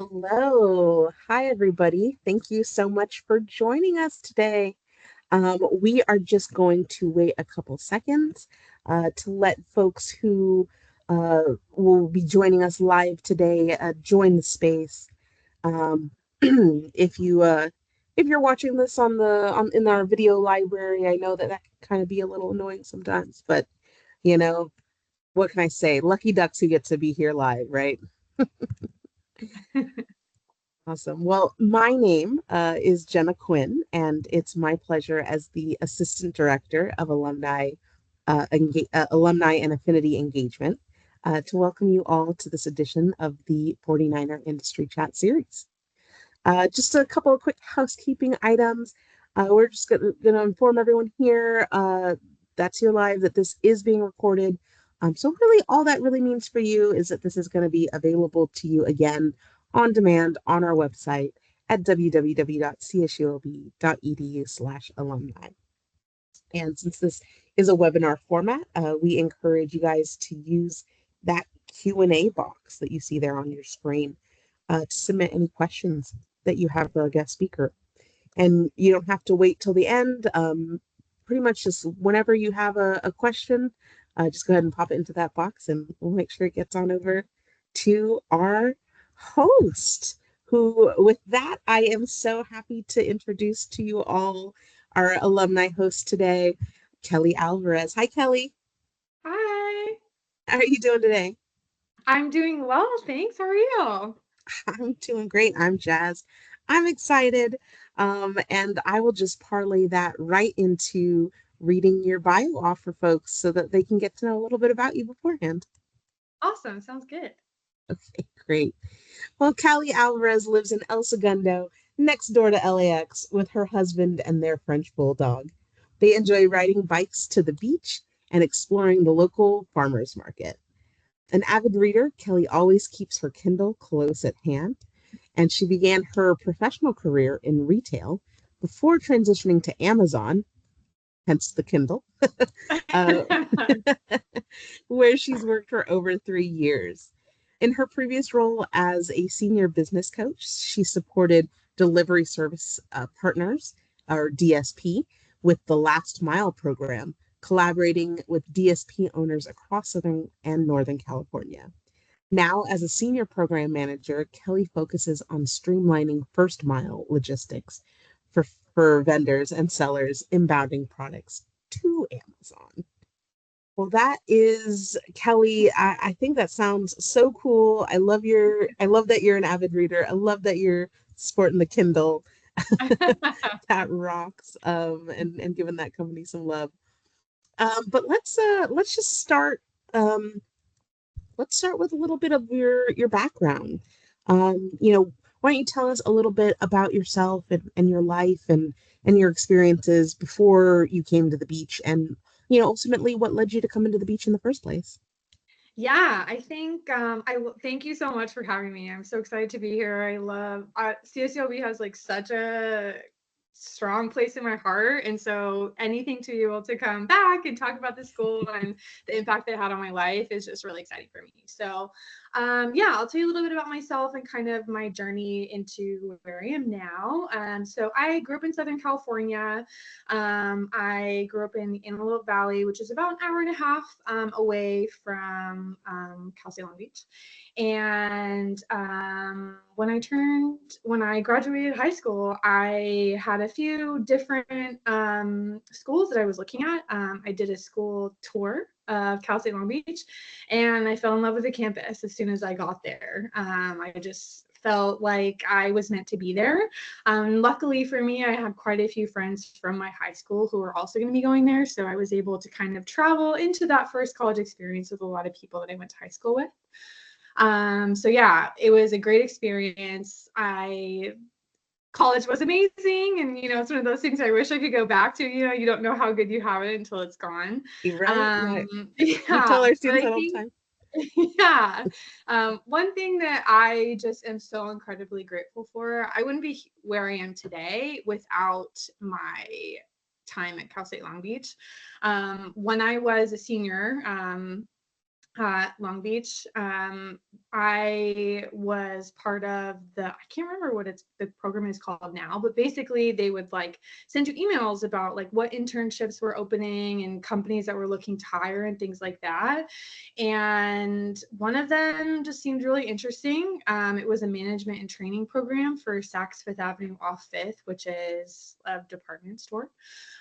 Hello. Hi, everybody. Thank you so much for joining us today. We are just going to wait a couple seconds to let folks who will be joining us live today join the space. Um, if you're watching this in our video library, I know that can kind of be a little annoying sometimes, but you know, what can I say? Lucky ducks who get to be here live, right? Awesome. Well, my name is Jenna Quinn, and it's my pleasure as the Assistant Director of Alumni and Affinity Engagement to welcome you all to this edition of the 49er Industry Chat Series. Just a couple of quick housekeeping items. We're just going to inform everyone here that's here live that this is being recorded. So really all that really means for you is that this is going to be available to you again on demand on our website at www.csulb.edu/alumni. And since this is a webinar format, we encourage you guys to use that Q&A box that you see there on your screen to submit any questions that you have for our guest speaker. And you don't have to wait till the end. Pretty much just whenever you have a question, just go ahead and pop it into that box and we'll make sure it gets on over to our host, who, with that, I am so happy to introduce to you all our alumni host today, Kellie Alvarez. Hi, Kellie. Hi, How are you doing today? I'm doing well, thanks. How are you? I'm doing great. I'm jazzed. I'm excited. And I will just parlay that right into reading your bio off for folks so that they can get to know a little bit about you beforehand. Awesome, sounds good. Okay, great. Well, Kellie Alvarez lives in El Segundo, next door to LAX, with her husband and their French bulldog. They enjoy riding bikes to the beach and exploring the local farmers market. An avid reader, Kellie always keeps her Kindle close at hand, and she began her professional career in retail before transitioning to Amazon, hence the Kindle, uh, where she's worked for over 3 years. In her previous role as a senior business coach, she supported delivery service partners, or DSP, with the Last Mile program, collaborating with DSP owners across Southern and Northern California. Now, as a senior program manager, Kellie focuses on streamlining first mile logistics for, for vendors and sellers inbounding products to Amazon. Well, that is Kellie. I think that sounds so cool. I love that you're an avid reader. I love that you're sporting the Kindle. That rocks. And giving that company some love. But let's just start. Let's start with a little bit of your background. Why don't you tell us a little bit about yourself and your life and your experiences before you came to the beach, and ultimately what led you to come into the beach in the first place? Yeah, I think thank you so much for having me. I'm so excited to be here. I love CSULB has like such a strong place in my heart, and so anything to be able to come back and talk about the school and the impact they had on my life is just really exciting for me. So yeah, I'll tell you a little bit about myself and kind of my journey into where I am now. So I grew up in Southern California. I grew up in the Antelope Valley, which is about an hour and a half away from Cal State Long Beach. And when I graduated high school, I had a few different schools that I was looking at. I did a school tour of Cal State Long Beach, and I fell in love with the campus as soon as I got there. I just felt like I was meant to be there. Luckily for me, I had quite a few friends from my high school who were also going to be going there, so I was able to kind of travel into that first college experience with a lot of people that I went to high school with. So yeah, it was a great experience. College was amazing, and it's one of those things I wish I could go back to. You don't know how good you have it until it's gone. You're right. Yeah, we tell Yeah, our but students I that all the think time. yeah, one thing that I just am so incredibly grateful for, I wouldn't be where I am today without my time at Cal State Long Beach. When I was a senior, Long Beach. I was part of I can't remember what the program is called now, but basically they would like send you emails about like what internships were opening and companies that were looking to hire and things like that. And one of them just seemed really interesting. It was a management and training program for Saks Fifth Avenue off Fifth, which is a department store.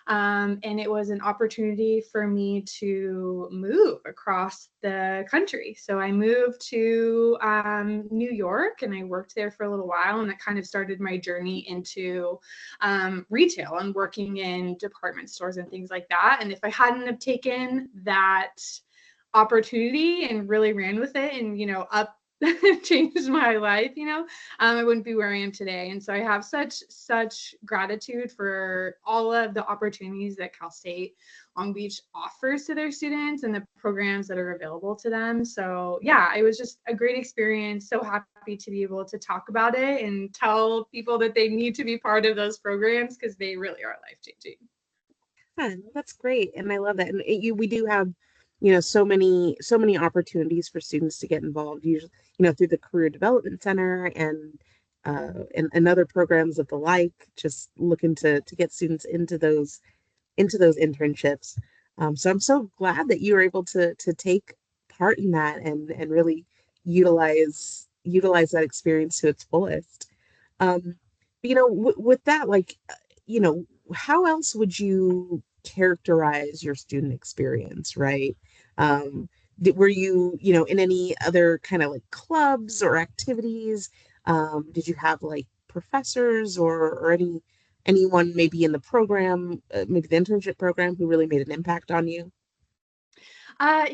And it was an opportunity for me to move across the country. So I moved to New York and I worked there for a little while, and that kind of started my journey into retail and working in department stores and things like that. And if I hadn't have taken that opportunity and really ran with it and, up changed my life, I wouldn't be where I am today. And so I have such gratitude for all of the opportunities that Cal State Long Beach offers to their students and the programs that are available to them. So yeah, it was just a great experience. So happy to be able to talk about it and tell people that they need to be part of those programs because they really are life changing. That's great, and I love that. And we do have, so many opportunities for students to get involved. Usually, through the Career Development Center and other programs of the like. Just looking to get students into those internships. So I'm so glad that you were able to take part in that and really utilize that experience to its fullest. Um, with that, like, you know, how else would you characterize your student experience, right? Were you, in any other kind of like clubs or activities? Did you have like professors or anyone maybe in the program, maybe the internship program, who really made an impact on you?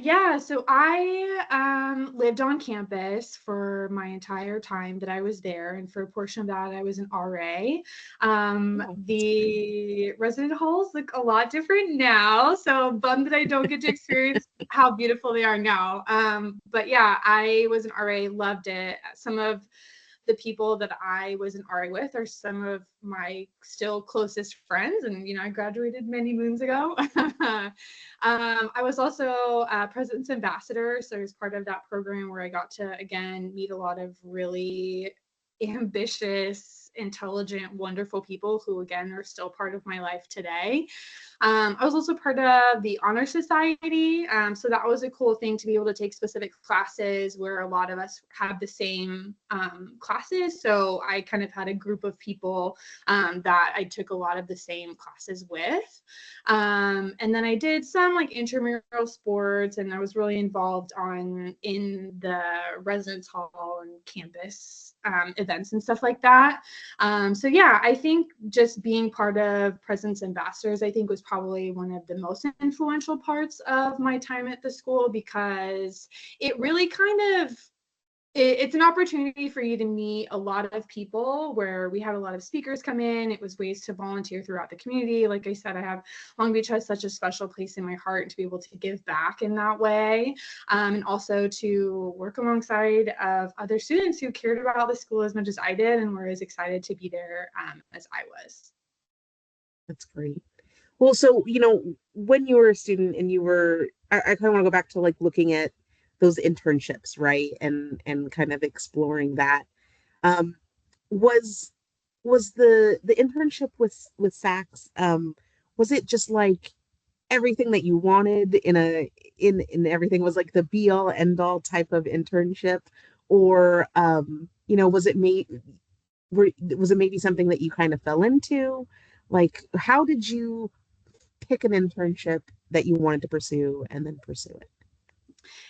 Yeah, so I lived on campus for my entire time that I was there, and for a portion of that, I was an RA. Oh, that's great. The resident halls look a lot different now, so bummed that I don't get to experience how beautiful they are now. But yeah, I was an RA, loved it. Some of the people that I was an RA with are some of my still closest friends, and I graduated many moons ago. I was also President's Ambassador, so I was part of that program where I got to again meet a lot of really ambitious, intelligent, wonderful people who again are still part of my life today. I was also part of the Honor Society. So that was a cool thing to be able to take specific classes where a lot of us have the same classes. So I kind of had a group of people that I took a lot of the same classes with. And then I did some like intramural sports, and I was really involved in the residence hall and campus events and stuff like that. So yeah, I think just being part of President's Ambassadors, I think was probably one of the most influential parts of my time at the school, because it really kind of it's an opportunity for you to meet a lot of people, where we had a lot of speakers come in. It was ways to volunteer throughout the community. Like I said, Long Beach has such a special place in my heart, and to be able to give back in that way, and also to work alongside of other students who cared about the school as much as I did and were as excited to be there as I was. That's great. Well, so, when you were a student and I kind of want to go back to like looking at those internships, right? And kind of exploring that. Um, was was the internship with Saks, was it just like everything that you wanted in everything, was like the be all end all type of internship? Or was it was it maybe something that you kind of fell into? Like, how did you pick an internship that you wanted to pursue and then pursue it?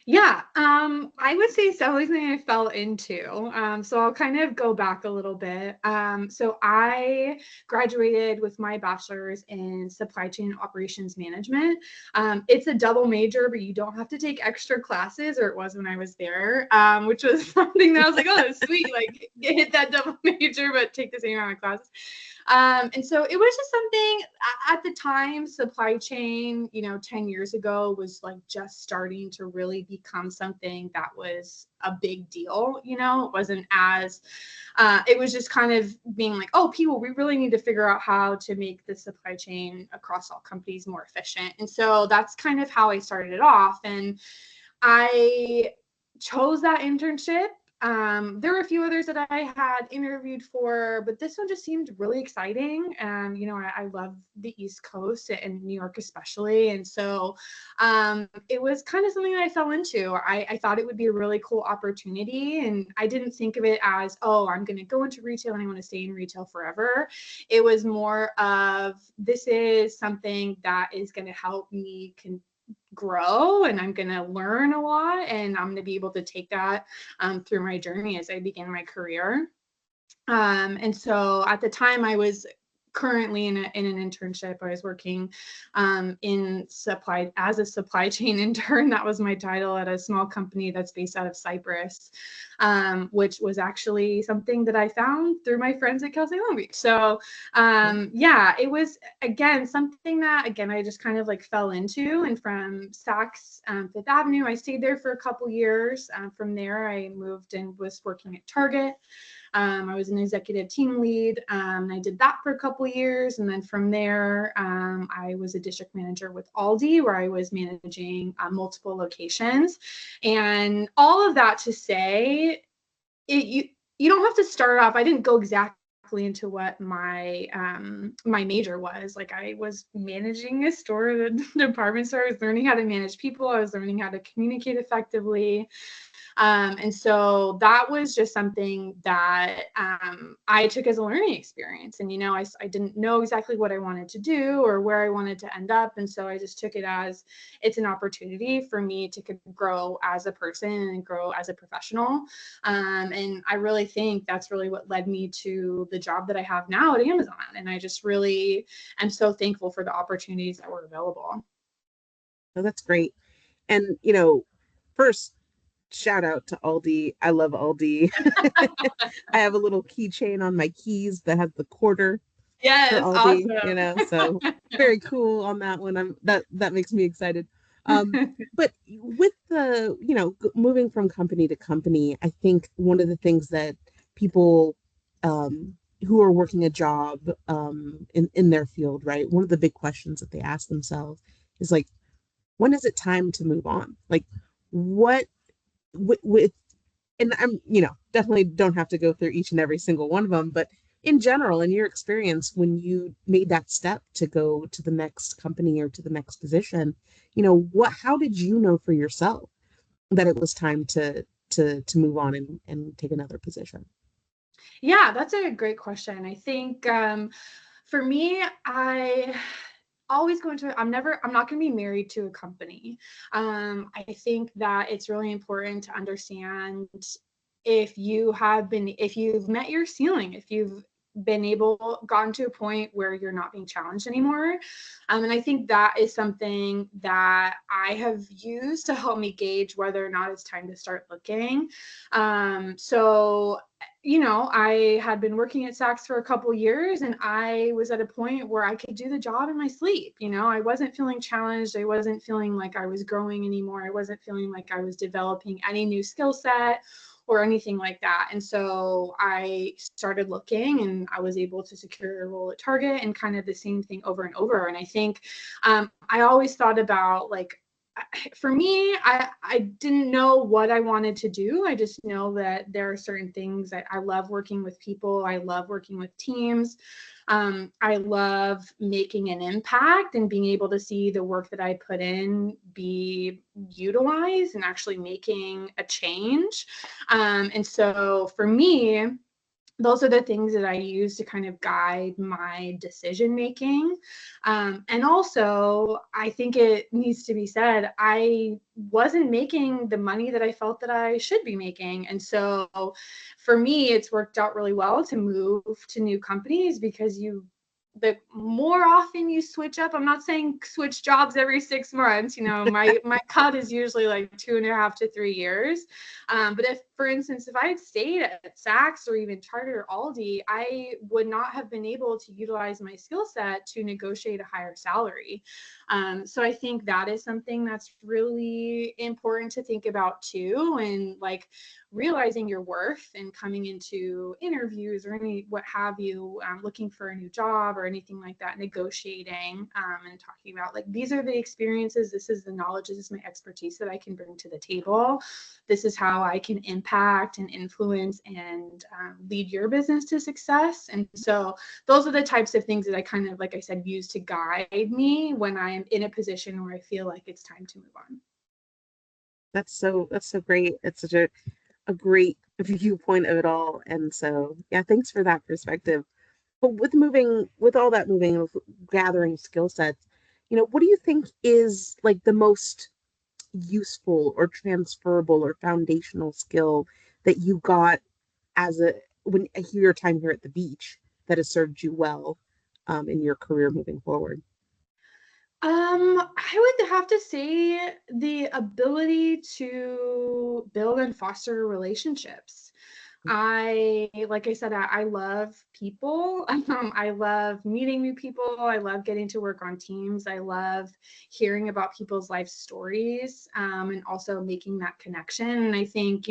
Yeah, I would say something I fell into. So I'll kind of go back a little bit. So I graduated with my bachelor's in supply chain operations management. It's a double major, but you don't have to take extra classes, or it was when I was there, which was something that I was like, oh, that's sweet. Like, hit that double major, but take the same amount of classes. And so it was just something at the time. Supply chain, 10 years ago was like just starting to really become something that was a big deal. It wasn't as, it was just kind of being like, oh, people, we really need to figure out how to make the supply chain across all companies more efficient. And so that's kind of how I started it off. And I chose that internship. There were a few others that I had interviewed for, but this one just seemed really exciting. I love the East Coast and New York especially. And so it was kind of something that I fell into. I thought it would be a really cool opportunity. And I didn't think of it as, oh, I'm going to go into retail and I want to stay in retail forever. It was more of, this is something that is going to help me grow, and I'm going to learn a lot, and I'm going to be able to take that through my journey as I begin my career. And so at the time I was currently in an internship. I was working in supply as a supply chain intern. That was my title at a small company that's based out of Cyprus, which was actually something that I found through my friends at Kelsie Long Beach. So yeah, it was again something that again I just kind of like fell into. And from Saks Fifth Avenue, I stayed there for a couple years. From there, I moved and was working at Target. I was an executive team lead. I did that for a couple of years. And then from there, I was a district manager with Aldi, where I was managing multiple locations. And all of that to say, you don't have to start off. I didn't go exactly into what my my major was. Like, I was managing a store, the department store. I was learning how to manage people. I was learning how to communicate effectively. And so that was just something that I took as a learning experience. And, I didn't know exactly what I wanted to do or where I wanted to end up. And so I just took it as it's an opportunity for me to grow as a person and grow as a professional. And I really think that's really what led me to the job that I have now at Amazon. And I just really am so thankful for the opportunities that were available. Oh, that's great. And, first, shout out to Aldi. I love Aldi. I have a little keychain on my keys that has the quarter for Yes, Aldi, awesome. so very cool on that one. That makes me excited. But with the, moving from company to company, I think one of the things that people who are working a job in their field, right? One of the big questions that they ask themselves is like, when is it time to move on? Like, what with and I'm, definitely don't have to go through each and every single one of them, but in general, in your experience, when you made that step to go to the next company or to the next position, how did you know for yourself that it was time to move on and take another position? Yeah, that's a great question. I think for me, I always go into it. I'm not going to be married to a company. I think that it's really important to understand if you've met your ceiling, if you've gotten to a point where you're not being challenged anymore. And I think that is something that I have used to help me gauge whether or not it's time to start looking. So I had been working at Saks for a couple years, and I was at a point where I could do the job in my sleep. I wasn't feeling challenged. I wasn't feeling like I was growing anymore. I wasn't feeling like I was developing any new skill set or anything like that. And so I started looking, and I was able to secure a role at Target, and kind of the same thing over and over. And I think I always thought about, like, for me, I didn't know what I wanted to do. I just know that there are certain things that I love working with people. I love working with teams. I love making an impact and being able to see the work that I put in be utilized and actually making a change. And so for me, those are the things that I use to kind of guide my decision making. And also, I think it needs to be said, I wasn't making the money that I felt that I should be making. And so for me, it's worked out really well to move to new companies, because the more often you switch up, I'm not saying switch jobs every 6 months. My cut is usually like 2.5 to 3 years. But if, for instance, if I had stayed at Saks or even Target or Aldi, I would not have been able to utilize my skill set to negotiate a higher salary. So I think that is something that's really important to think about too. And like realizing your worth and coming into interviews or any what have you, looking for a new job or anything like that, negotiating and talking about like, these are the experiences, this is the knowledge, this is my expertise that I can bring to the table. This is how I can impact and influence and lead your business to success. And so those are the types of things that I kind of, like I said, use to guide me when I'm in a position where I feel like it's time to move on. That's so great. It's such a great viewpoint of it all. And so, yeah, thanks for that perspective. But with all that moving, with gathering skill sets, what do you think is like the most useful or transferable or foundational skill that you got as a when your time here at the beach that has served you well in your career moving forward? I would have to say the ability to build and foster relationships. Like I said, I love people. I love meeting new people. I love getting to work on teams. I love hearing about people's life stories, and also making that connection. And I think,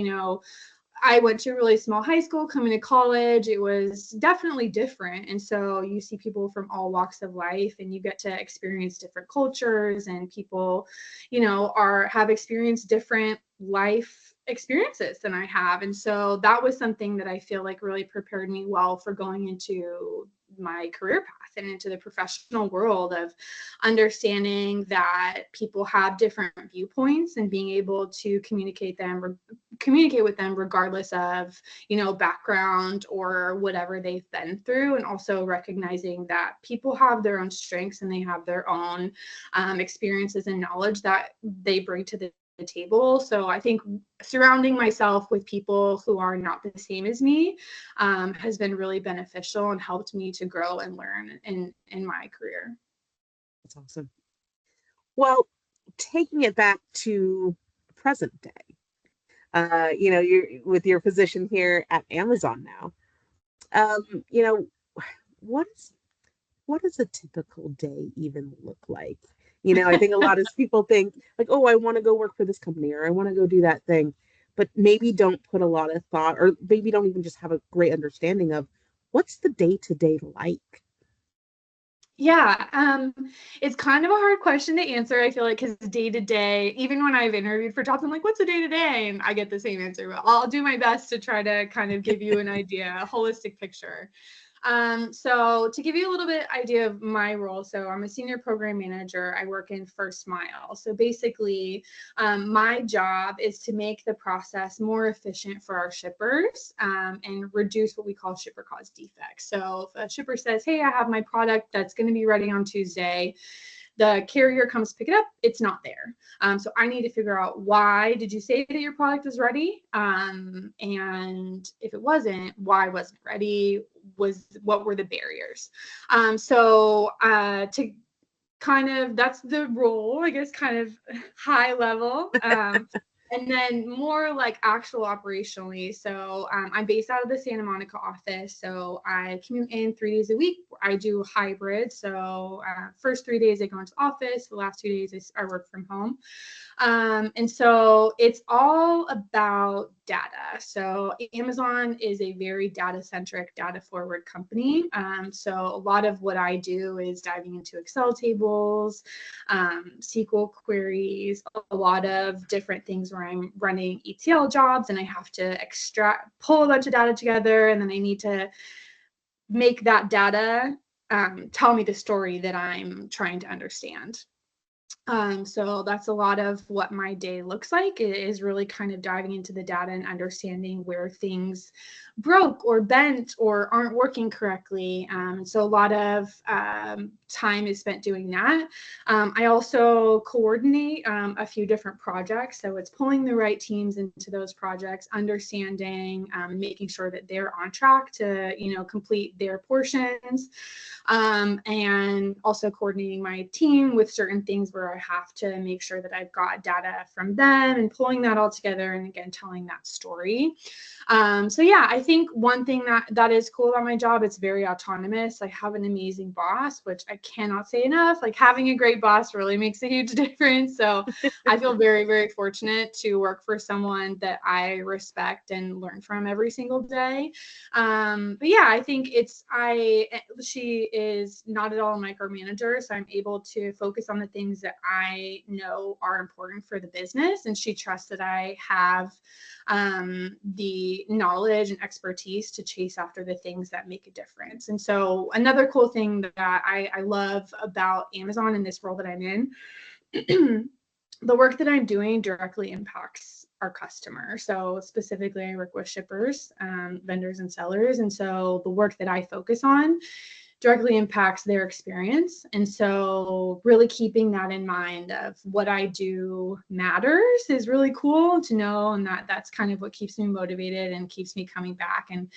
I went to a really small high school. Coming to college, it was definitely different. And so you see people from all walks of life, and you get to experience different cultures, and people, have experienced different life experiences than I have. And so that was something that I feel like really prepared me well for going into my career path and into the professional world, of understanding that people have different viewpoints and being able to communicate with them regardless of background or whatever they've been through, and also recognizing that people have their own strengths and they have their own experiences and knowledge that they bring to the table. So I think surrounding myself with people who are not the same as me has been really beneficial and helped me to grow and learn in my career. That's awesome. Well, taking it back to present day, you're with your position here at Amazon now. Um, you know, what is what does a typical day even look like? I think a lot of people think like, oh, I want to go work for this company or I want to go do that thing, but maybe don't put a lot of thought or maybe don't even just have a great understanding of what's the day to day like. Yeah, it's kind of a hard question to answer. I feel like because day to day, even when I've interviewed for jobs, I'm like, "What's a day to day?" And I get the same answer. But I'll do my best to try to kind of give you an idea, a holistic picture. So to give you a little bit idea of my role, so I'm a senior program manager. I work in first mile. So basically, my job is to make the process more efficient for our shippers, and reduce what we call shipper caused defects. So if a shipper says, "Hey, I have my product that's going to be ready on Tuesday," the carrier comes pick it up, it's not there. So I need to figure out, why did you say that your product is ready? And if it wasn't, why wasn't it ready? What were the barriers? To kind of, that's the role, I guess, kind of high level. And then more like actual operationally. So I'm based out of the Santa Monica office. So I commute in 3 days a week. I do hybrid. So first 3 days I go into the office. The last 2 days I work from home. And so it's all about data. So Amazon is a very data centric, data forward company. So a lot of what I do is diving into Excel tables, SQL queries, a lot of different things where I'm running ETL jobs and I have to pull a bunch of data together, and then I need to make that data tell me the story that I'm trying to understand. So that's a lot of what my day looks like. It is really kind of diving into the data and understanding where things broke or bent or aren't working correctly. So a lot of time is spent doing that. I also coordinate a few different projects. So it's pulling the right teams into those projects, understanding, making sure that they're on track to, complete their portions. And also coordinating my team with certain things where I have to make sure that I've got data from them and pulling that all together, and again telling that story. So yeah, I think one thing that is cool about my job, it's very autonomous. I have an amazing boss, which I I cannot say enough. Like having a great boss really makes a huge difference. So I feel very, very fortunate to work for someone that I respect and learn from every single day. But yeah, I think she is not at all a micromanager. So I'm able to focus on the things that I know are important for the business. And she trusts that I have the knowledge and expertise to chase after the things that make a difference. And so another cool thing that I love about Amazon in this role that I'm in, the work that I'm doing directly impacts our customer. So specifically, I work with shippers, vendors, and sellers. And so the work that I focus on directly impacts their experience. And so really keeping that in mind of what I do matters is really cool to know. And that's kind of what keeps me motivated and keeps me coming back. And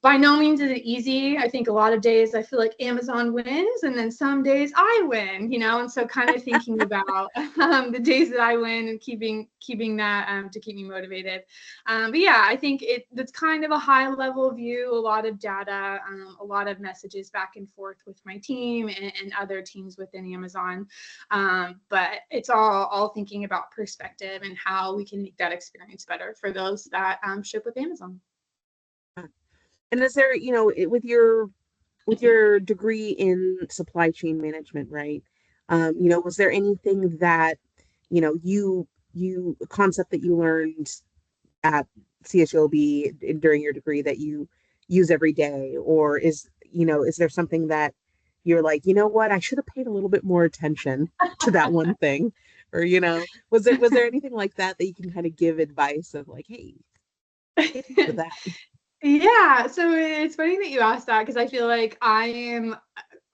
by no means is it easy. I think a lot of days I feel like Amazon wins, and then some days I win, and so kind of thinking about the days that I win and keeping that to keep me motivated. But yeah, I think that's kind of a high level view, a lot of data, a lot of messages back and forth with my team and other teams within Amazon. But it's all thinking about perspective and how we can make that experience better for those that ship with Amazon. And is there, with your degree in supply chain management, right? Was there anything that, a concept that you learned at CSULB during your degree that you use every day? Or is there something that you're like, you know what, I should have paid a little bit more attention to that one thing? Or, was there anything like that you can kind of give advice of like, hey, pay attention to that? Yeah, so it's funny that you asked that because I feel like I am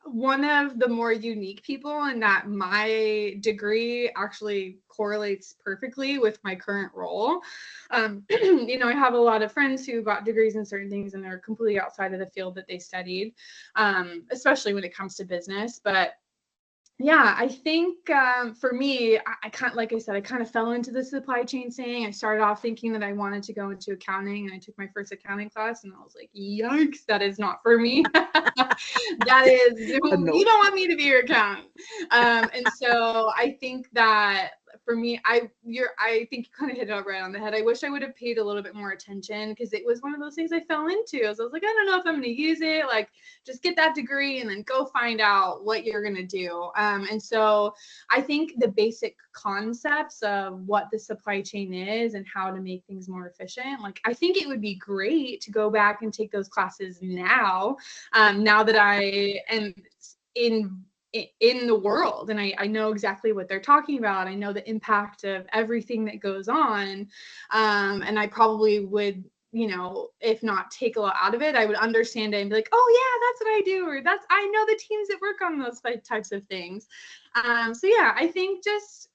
one of the more unique people in that my degree actually correlates perfectly with my current role. I have a lot of friends who got degrees in certain things and they're completely outside of the field that they studied, especially when it comes to business. But yeah, I think for me, I kind of, like I said, I kind of fell into the supply chain thing. I started off thinking that I wanted to go into accounting, and I took my first accounting class, and I was like, "Yikes, that is not for me. That is, you Nope. don't want me to be your accountant." And so I think that for me, I think you kind of hit it right on the head. I wish I would have paid a little bit more attention because it was one of those things I fell into. So I was like, I don't know if I'm going to use it. Like, just get that degree and then go find out what you're going to do. And so I think the basic concepts of what the supply chain is and how to make things more efficient, like I think it would be great to go back and take those classes now, now that I am in the world and I know exactly what they're talking about. I know the impact of everything that goes on. And I probably would, if not take a lot out of it, I would understand it and be like, oh yeah, that's what I do. Or I know the teams that work on those types of things. So yeah, I think just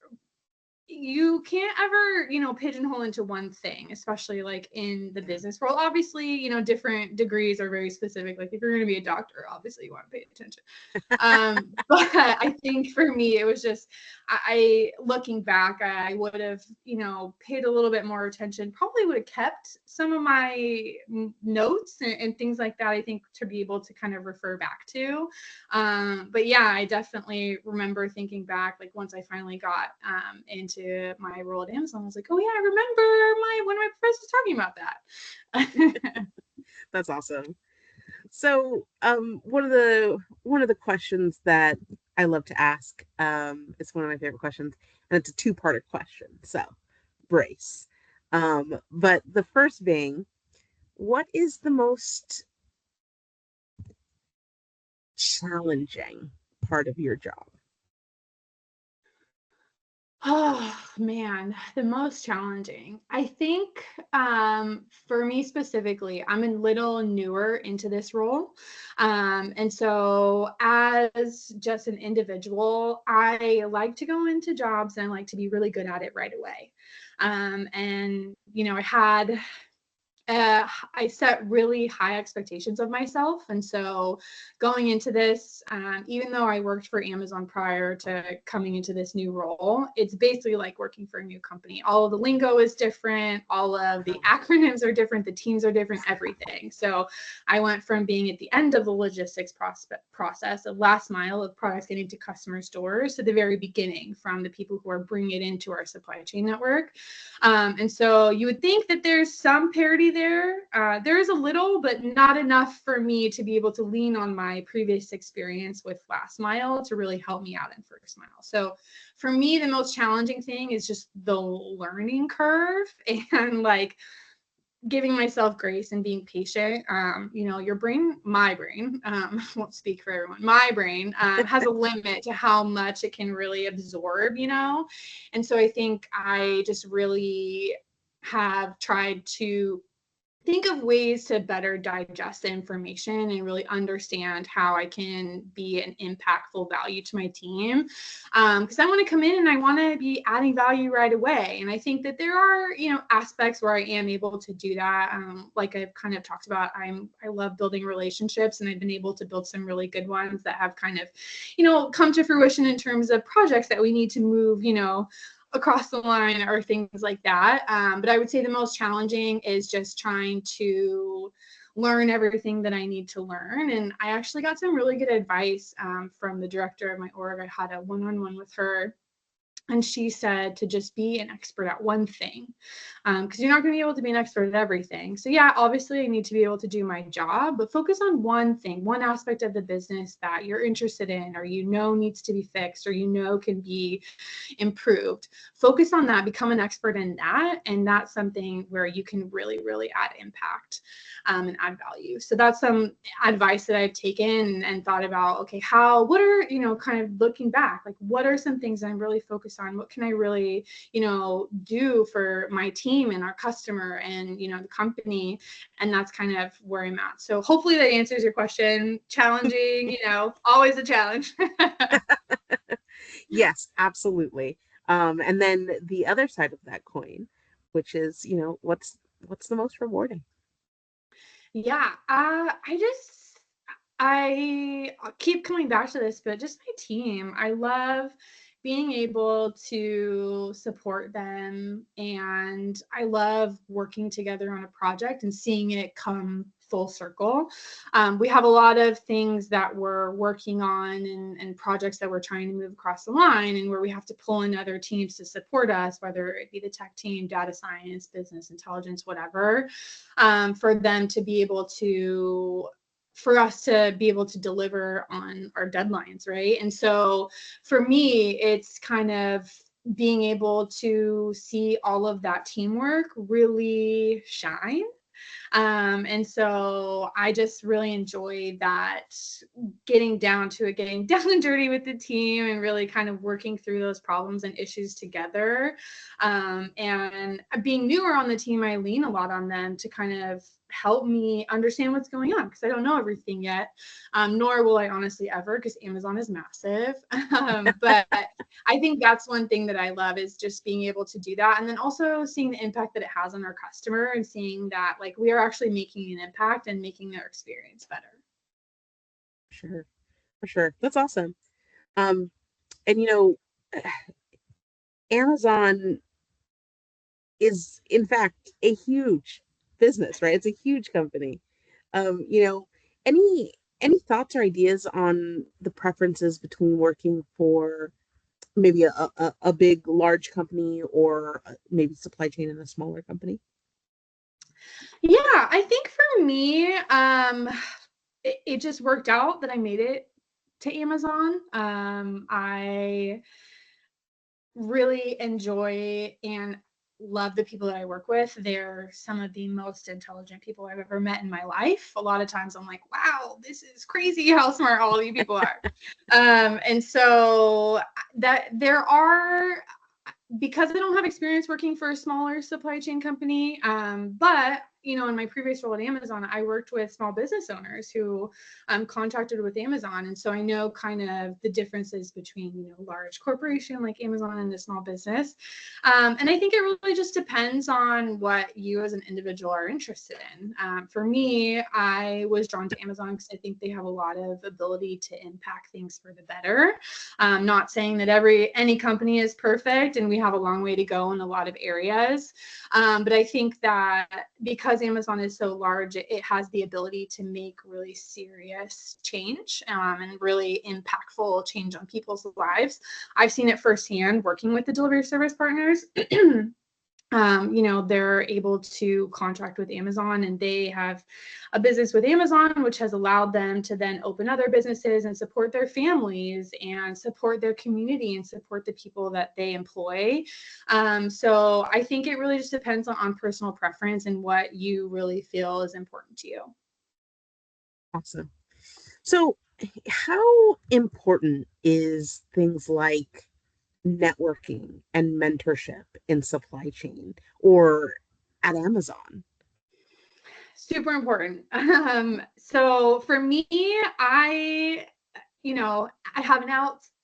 you can't ever, pigeonhole into one thing, especially like in the business world. Obviously, different degrees are very specific. Like if you're going to be a doctor, obviously you want to pay attention. But I think for me, it was just, looking back, I would have, paid a little bit more attention, probably would have kept some of my notes and things like that, I think, to be able to kind of refer back to. But yeah, I definitely remember thinking back, like once I finally got into my role at Amazon, I was like, oh yeah, I remember one of my professors talking about that. That's awesome. So, one of the questions that I love to ask, it's one of my favorite questions, and it's a two-parter question. So, brace. But the first being, what is the most challenging part of your job? Oh man, the most challenging. I think for me specifically, I'm a little newer into this role. And so as just an individual, I like to go into jobs and I like to be really good at it right away. And I had I set really high expectations of myself. And so going into this, even though I worked for Amazon prior to coming into this new role, it's basically like working for a new company. All of the lingo is different. All of the acronyms are different. The teams are different, everything. So I went from being at the end of the logistics process of last mile of products getting to customers' doors to the very beginning, from the people who are bringing it into our supply chain network. And so you would think that there's some parity there. There is a little, but not enough for me to be able to lean on my previous experience with last mile to really help me out in first mile. So for me, the most challenging thing is just the learning curve and like giving myself grace and being patient. Your brain, my brain, won't speak for everyone, my brain has a limit to how much it can really absorb, and so I think I just really have tried to think of ways to better digest the information and really understand how I can be an impactful value to my team. Because I want to come in and I want to be adding value right away. And I think that there are, aspects where I am able to do that. Like I've kind of talked about, I love building relationships, and I've been able to build some really good ones that have kind of, come to fruition in terms of projects that we need to move, across the line or things like that. But I would say the most challenging is just trying to learn everything that I need to learn. And I actually got some really good advice from the director of my org. I had a one-on-one with her, and she said to just be an expert at one thing, because you're not going to be able to be an expert at everything. So yeah, obviously I need to be able to do my job, but focus on one thing, one aspect of the business that you're interested in, or needs to be fixed, or can be improved. Focus on that, become an expert in that, and that's something where you can really, really add impact and add value. So that's some advice that I've taken and thought about, okay, what are, kind of looking back, like what are some things I'm really focused on? What can I really, do for my team and our customer and, the company? And that's kind of where I'm at. So hopefully that answers your question. Challenging, always a challenge. Yes, absolutely. And then the other side of that coin, which is, what's the most rewarding? Yeah, I keep coming back to this, but just my team. I love being able to support them, and I love working together on a project and seeing it come full circle. We have a lot of things that we're working on and projects that we're trying to move across the line, and where we have to pull in other teams to support us, whether it be the tech team, data science, business intelligence, whatever, for them to be able to for us to be able to deliver on our deadlines, right? And so for me, it's kind of being able to see all of that teamwork really shine. And so I just really enjoy that, getting down to it, getting down and dirty with the team, and really kind of working through those problems and issues together. And being newer on the team, I lean a lot on them to kind of help me understand what's going on, because I don't know everything yet, nor will I honestly ever, because Amazon is massive. But I think that's one thing that I love, is just being able to do that. And then also seeing the impact that it has on our customer, and seeing that like we are actually making an impact and making their experience better. Sure, for sure. That's awesome. Um, and Amazon is in fact a huge business, right? It's a huge company. Um, you know, any any thoughts or ideas on the preferences between working for maybe a big large company, or maybe supply chain in a smaller company? Yeah, I think for me, it just worked out that I made it to Amazon. I really enjoy and love the people that I work with. They're some of the most intelligent people I've ever met in my life. A lot of times I'm like, wow, this is crazy how smart all of you people are. And so that there are, because I don't have experience working for a smaller supply chain company, but in my previous role at Amazon, I worked with small business owners who contracted with Amazon. And so I know kind of the differences between, large corporation like Amazon and a small business. And I think it really just depends on what you as an individual are interested in. For me, I was drawn to Amazon because I think they have a lot of ability to impact things for the better. Not saying that any company is perfect and we have a long way to go in a lot of areas. But I think that because Amazon is so large, it has the ability to make really serious change and really impactful change on people's lives. I've seen it firsthand working with the delivery service partners. They're able to contract with Amazon, and they have a business with Amazon, which has allowed them to then open other businesses and support their families and support their community and support the people that they employ. So I think it really just depends on personal preference and what you really feel is important to you. Awesome. So, how important is things like networking and mentorship in supply chain or at Amazon? Super important. So for me, I have an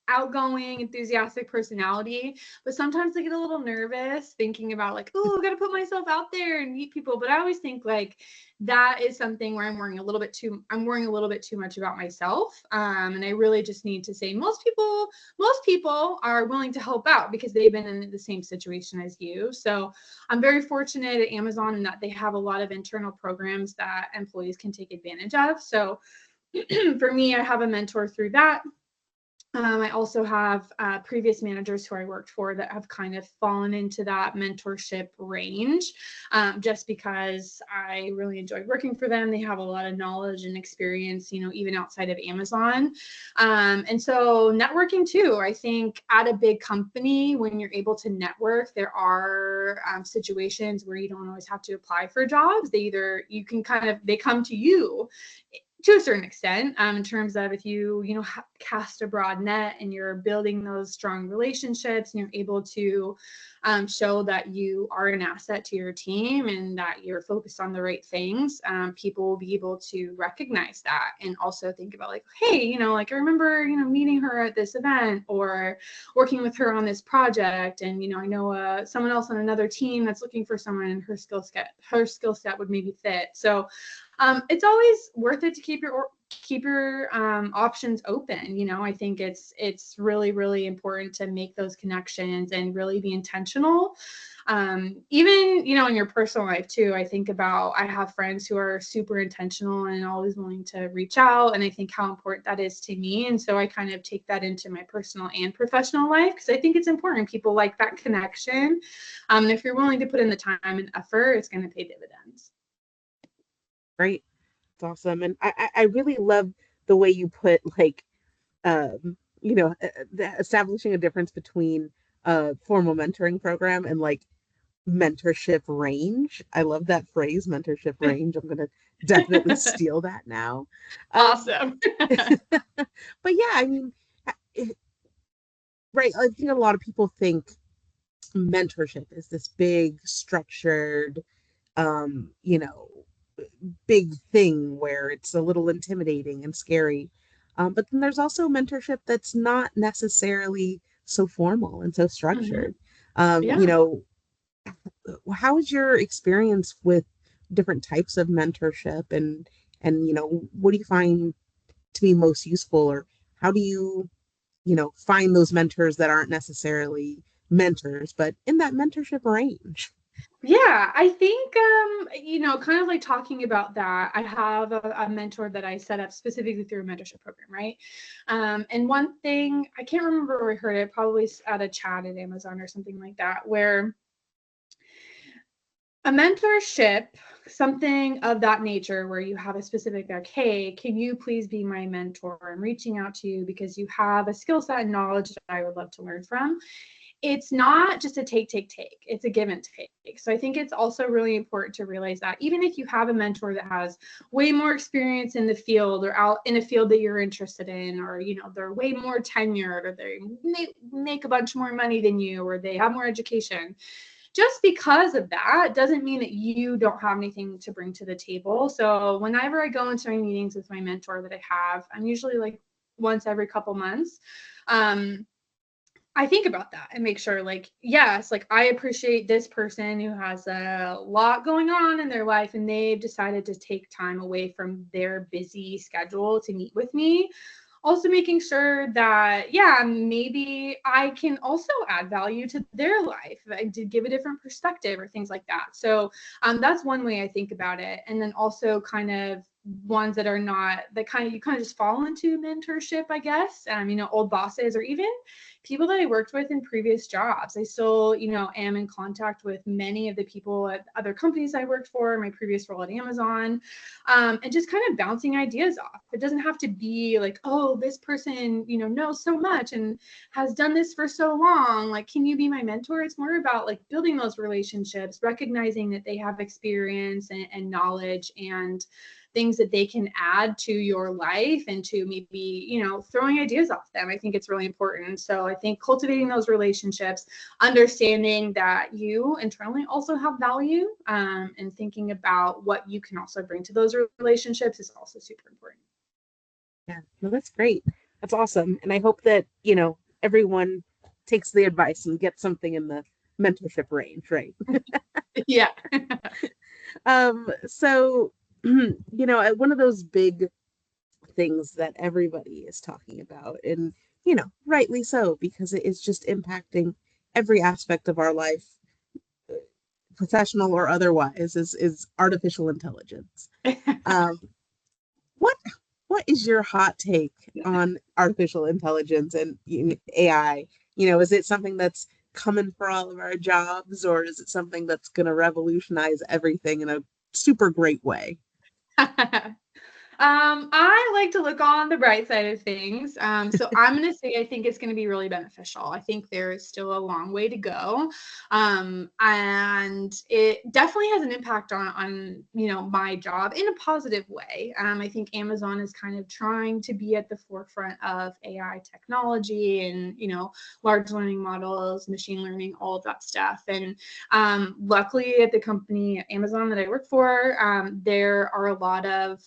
outgoing, enthusiastic personality, but sometimes I get a little nervous thinking about like, oh, I got to put myself out there and meet people. But I always think like that is something where I'm worrying a little bit too much about myself. And I really just need to say most people are willing to help out because they've been in the same situation as you. So I'm very fortunate at Amazon in that they have a lot of internal programs that employees can take advantage of. So for me, I have a mentor through that. I also have previous managers who I worked for that have kind of fallen into that mentorship range just because I really enjoyed working for them. They have a lot of knowledge and experience, even outside of Amazon. And so networking too, I think at a big company, when you're able to network, there are situations where you don't always have to apply for jobs. They come to you to a certain extent, in terms of if you cast a broad net and you're building those strong relationships and you're able to show that you are an asset to your team and that you're focused on the right things, people will be able to recognize that and also think about like, hey, like I remember, meeting her at this event or working with her on this project. And, I know someone else on another team that's looking for someone and her skill set would maybe fit. So it's always worth it to keep your options open. I think it's really, really important to make those connections and really be intentional. Even, in your personal life too, I have friends who are super intentional and always willing to reach out. And I think how important that is to me. And so I kind of take that into my personal and professional life because I think it's important. People like that connection. And if you're willing to put in the time and effort, it's going to pay dividends. Right. It's awesome. And I really love the way you put like, establishing a difference between a formal mentoring program and like mentorship range. I love that phrase, mentorship range. I'm going to definitely steal that now. Awesome. But yeah, I mean, it, right. I think a lot of people think mentorship is this big, structured, um, you know, big thing where it's a little intimidating and scary. But then there's also mentorship that's not necessarily so formal and so Mm-hmm. structured. Yeah. How is your experience with different types of mentorship and what do you find to be most useful or how do you find those mentors that aren't necessarily mentors, but in that mentorship range? Yeah, I think, kind of like talking about that, I have a mentor that I set up specifically through a mentorship program, right? And one thing, I can't remember where I heard it, probably at a chat at Amazon or something like that, where a mentorship, something of that nature, where you have a specific, like, hey, can you please be my mentor? I'm reaching out to you because you have a skill set and knowledge that I would love to learn from. It's not just a take, it's a give and take. So I think it's also really important to realize that even if you have a mentor that has way more experience in the field or out in a field that you're interested in, or, they're way more tenured or they make a bunch more money than you, or they have more education, just because of that doesn't mean that you don't have anything to bring to the table. So whenever I go into my meetings with my mentor that I have, I'm usually like once every couple months. Um, I think about that and make sure, like, yes, like I appreciate this person who has a lot going on in their life and they've decided to take time away from their busy schedule to meet with me. Also making sure that, yeah, maybe I can also add value to their life. I did give a different perspective or things like that. So that's one way I think about it. And then also kind of ones that are not, that kind of, you kind of just fall into mentorship, I guess. Old bosses or even people that I worked with in previous jobs. I still, am in contact with many of the people at other companies I worked for, my previous role at Amazon, and just kind of bouncing ideas off. It doesn't have to be like, oh, this person, knows so much and has done this for so long. Like, can you be my mentor? It's more about like building those relationships, recognizing that they have experience and knowledge and things that they can add to your life and to maybe, throwing ideas off them. I think it's really important. So I think cultivating those relationships, understanding that you internally also have value, and thinking about what you can also bring to those relationships is also super important. Yeah, no, that's great. That's awesome. And I hope that, everyone takes the advice and gets something in the mentorship range, right? Yeah. So, one of those big things that everybody is talking about, and, rightly so, because it is just impacting every aspect of our life, professional or otherwise, is artificial intelligence. Um, what what is your hot take on artificial intelligence and AI? Is it something that's coming for all of our jobs, or is it something that's going to revolutionize everything in a super great way? I like to look on the bright side of things. So I'm going to say I think it's going to be really beneficial. I think there is still a long way to go. And it definitely has an impact on, my job in a positive way. I think Amazon is kind of trying to be at the forefront of AI technology and, large learning models, machine learning, all of that stuff. And luckily at the company Amazon that I work for, there are a lot of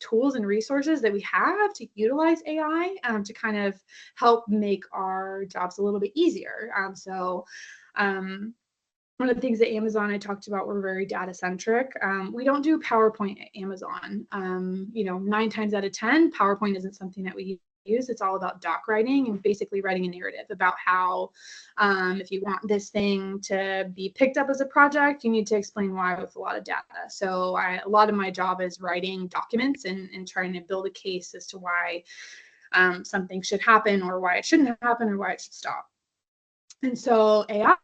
tools and resources that we have to utilize AI to kind of help make our jobs a little bit easier. Um, one of the things that Amazon I talked about were very data centric. We don't do PowerPoint at Amazon. 9 times out of 10, PowerPoint isn't something that we use. It's all about doc writing and basically writing a narrative about how, if you want this thing to be picked up as a project, you need to explain why with a lot of data. So a lot of my job is writing documents and trying to build a case as to why something should happen or why it shouldn't happen or why it should stop. And so AI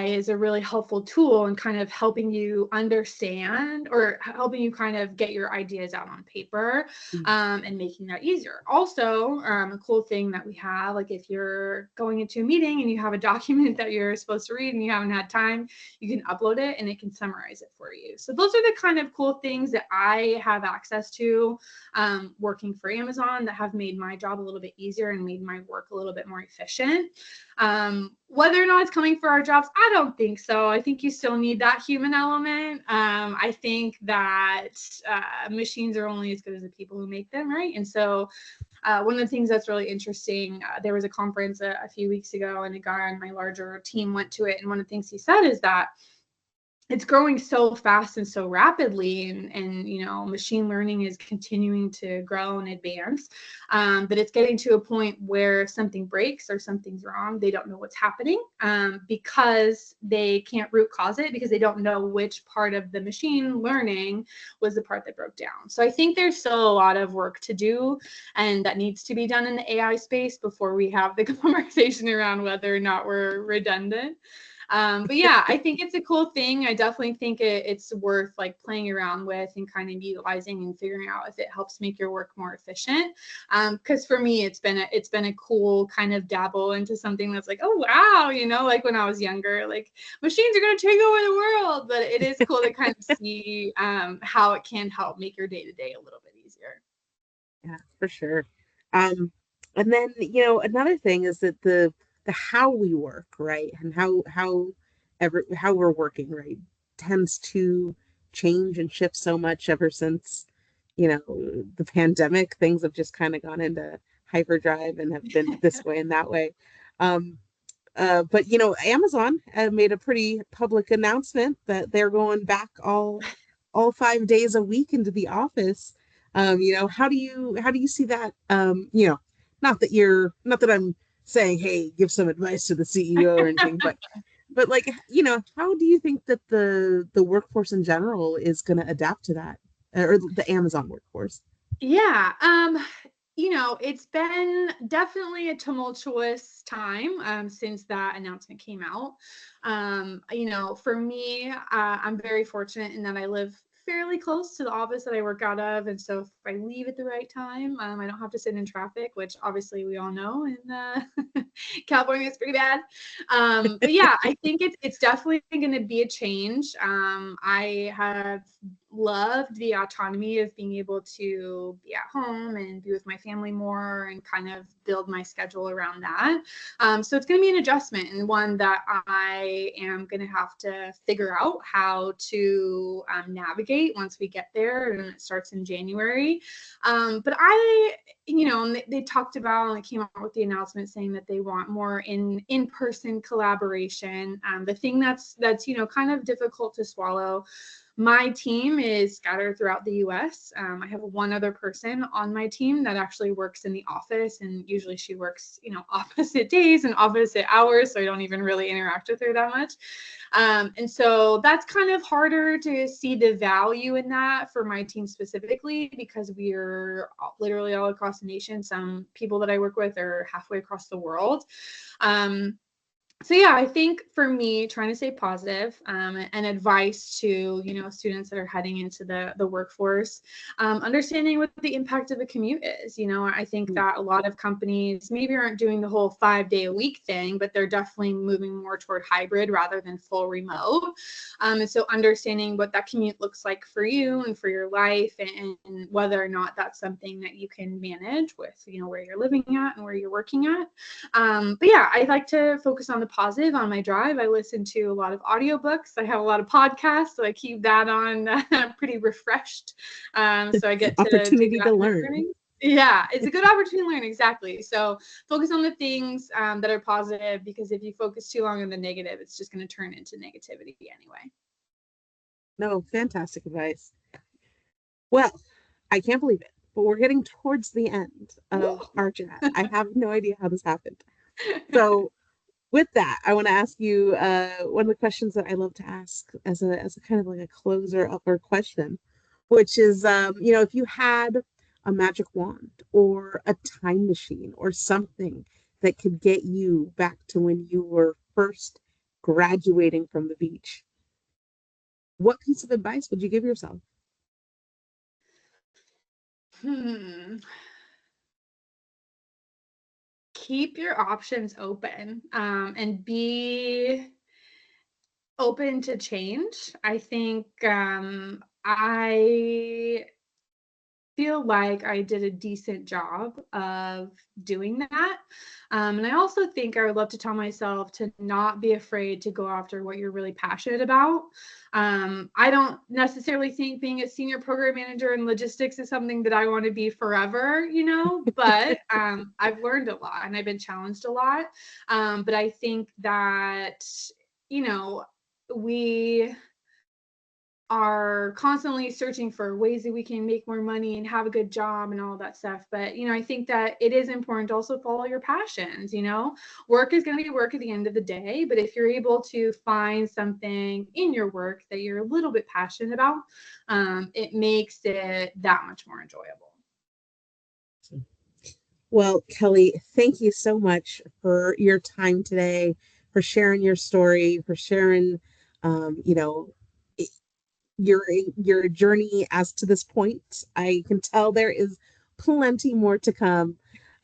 is a really helpful tool in kind of helping you understand or helping you kind of get your ideas out on paper, and making that easier. Also, a cool thing that we have, like if you're going into a meeting and you have a document that you're supposed to read and you haven't had time, you can upload it and it can summarize it for you. So those are the kind of cool things that I have access to, working for Amazon, that have made my job a little bit easier and made my work a little bit more efficient. Whether or not it's coming for our jobs, I don't think so. I think you still need that human element. I think that machines are only as good as the people who make them, right? And so one of the things that's really interesting, there was a conference a few weeks ago, and a guy on my larger team went to it. And one of the things he said is that it's growing so fast and so rapidly, and machine learning is continuing to grow and advance, that it's getting to a point where if something breaks or something's wrong, they don't know what's happening, because they can't root cause it, because they don't know which part of the machine learning was the part that broke down. So I think there's still a lot of work to do, and that needs to be done in the AI space before we have the conversation around whether or not we're redundant. But yeah, I think it's a cool thing. I definitely think it's worth like playing around with and kind of utilizing and figuring out if it helps make your work more efficient. Because for me, it's been a cool kind of dabble into something that's like, oh wow, like when I was younger, like machines are gonna take over the world. But it is cool to kind of see how it can help make your day to day a little bit easier. Yeah, for sure. And then, another thing is that the how we work, right? And how how we're working, right, tends to change and shift so much ever since, the pandemic. Things have just kind of gone into hyperdrive and have been this way and that way. Um, but Amazon made a pretty public announcement that they're going back all 5 days a week into the office. How do you see that? Not that I'm saying, hey, give some advice to the CEO or anything, but like, how do you think that the workforce in general is going to adapt to that, or the Amazon workforce? Yeah. It's been definitely a tumultuous time since that announcement came out. For me, I'm very fortunate in that I live fairly close to the office that I work out of. And so if I leave at the right time, I don't have to sit in traffic, which obviously we all know in California is pretty bad. But yeah, I think it's definitely going to be a change. I have loved the autonomy of being able to be at home and be with my family more and kind of build my schedule around that. So it's going to be an adjustment, and one that I am going to have to figure out how to navigate once we get there, and it starts in January. But they talked about, and they came out with the announcement saying that they want more in-person collaboration. The thing that's kind of difficult to swallow. My team is scattered throughout the US. I have one other person on my team that actually works in the office, and usually she works, opposite days and opposite hours, so I don't even really interact with her that much. And so that's kind of harder to see the value in that for my team specifically, because we're literally all across the nation. Some people that I work with are halfway across the world. So yeah, I think for me, trying to stay positive, and advice to students that are heading into the workforce, understanding what the impact of a commute is. I think that a lot of companies maybe aren't doing the whole 5 day a week thing, but they're definitely moving more toward hybrid rather than full remote. And so understanding what that commute looks like for you and for your life, and whether or not that's something that you can manage with where you're living at and where you're working at. But yeah, I like to focus on the positive on my drive. I listen to a lot of audiobooks. I have a lot of podcasts, so I keep that on pretty refreshed. So I get to do Opportunity that to kind of learn. learning. Yeah, it's a good opportunity to learn. Exactly. So focus on the things that are positive, because if you focus too long on the negative, it's just going to turn into negativity anyway. No, fantastic advice. Well, I can't believe it, but we're getting towards the end of our chat. I have no idea how this happened. So, with that, I want to ask you one of the questions that I love to ask as a kind of like a closer upper question, which is, if you had a magic wand or a time machine or something that could get you back to when you were first graduating from the beach, what piece of advice would you give yourself? Hmm. Keep your options open, and be open to change. I think I feel like I did a decent job of doing that. And I also think I would love to tell myself to not be afraid to go after what you're really passionate about. I don't necessarily think being a senior program manager in logistics is something that I want to be forever, but I've learned a lot and I've been challenged a lot. But I think that, you know, we are constantly searching for ways that we can make more money and have a good job and all that stuff. But, I think that it is important to also follow your passions. Work is going to be work at the end of the day. But if you're able to find something in your work that you're a little bit passionate about, it makes it that much more enjoyable. Well, Kellie, thank you so much for your time today, for sharing your story, for sharing, um, you know, i- your journey as to this point. I can tell there is plenty more to come,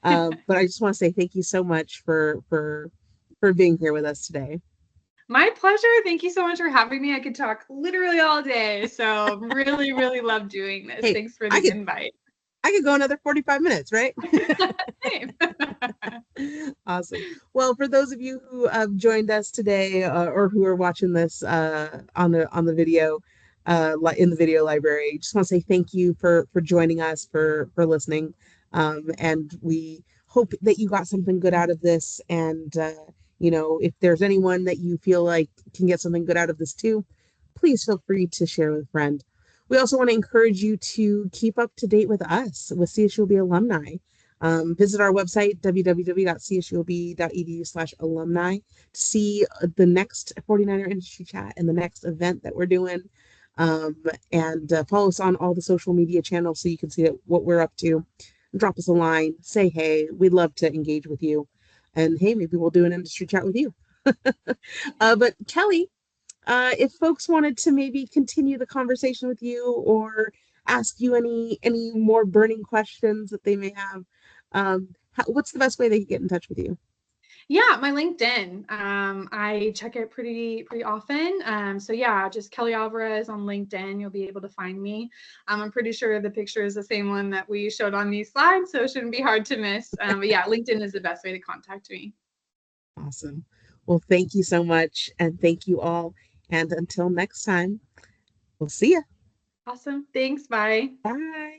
but I just want to say thank you so much for being here with us today. My pleasure. Thank you so much for having me. I could talk literally all day. So really, really love doing this. Hey, Thanks for I the could invite. I could go another 45 minutes, right? Same. Awesome. Well, for those of you who have joined us today, or who are watching this on the video, in the video library, just want to say thank you for joining us, for listening, and we hope that you got something good out of this. And if there's anyone that you feel like can get something good out of this too, please feel free to share with a friend. We also want to encourage you to keep up to date with us, with CSULB alumni. Visit our website, www.csulb.edu/alumni, to see the next 49er Industry Chat and the next event that we're doing. Um, and follow us on all the social media channels so you can see what we're up to. Drop us a line, say hey. We'd love to engage with you. And hey, maybe we'll do an industry chat with you. But Kellie, if folks wanted to maybe continue the conversation with you or ask you any more burning questions that they may have, what's the best way they can get in touch with you? Yeah, my LinkedIn. I check it pretty often. So yeah, just Kellie Alvarez on LinkedIn. You'll be able to find me. I'm pretty sure the picture is the same one that we showed on these slides, so it shouldn't be hard to miss. But yeah, LinkedIn is the best way to contact me. Awesome. Well, thank you so much, and thank you all. And until next time, we'll see you. Awesome. Thanks. Bye. Bye.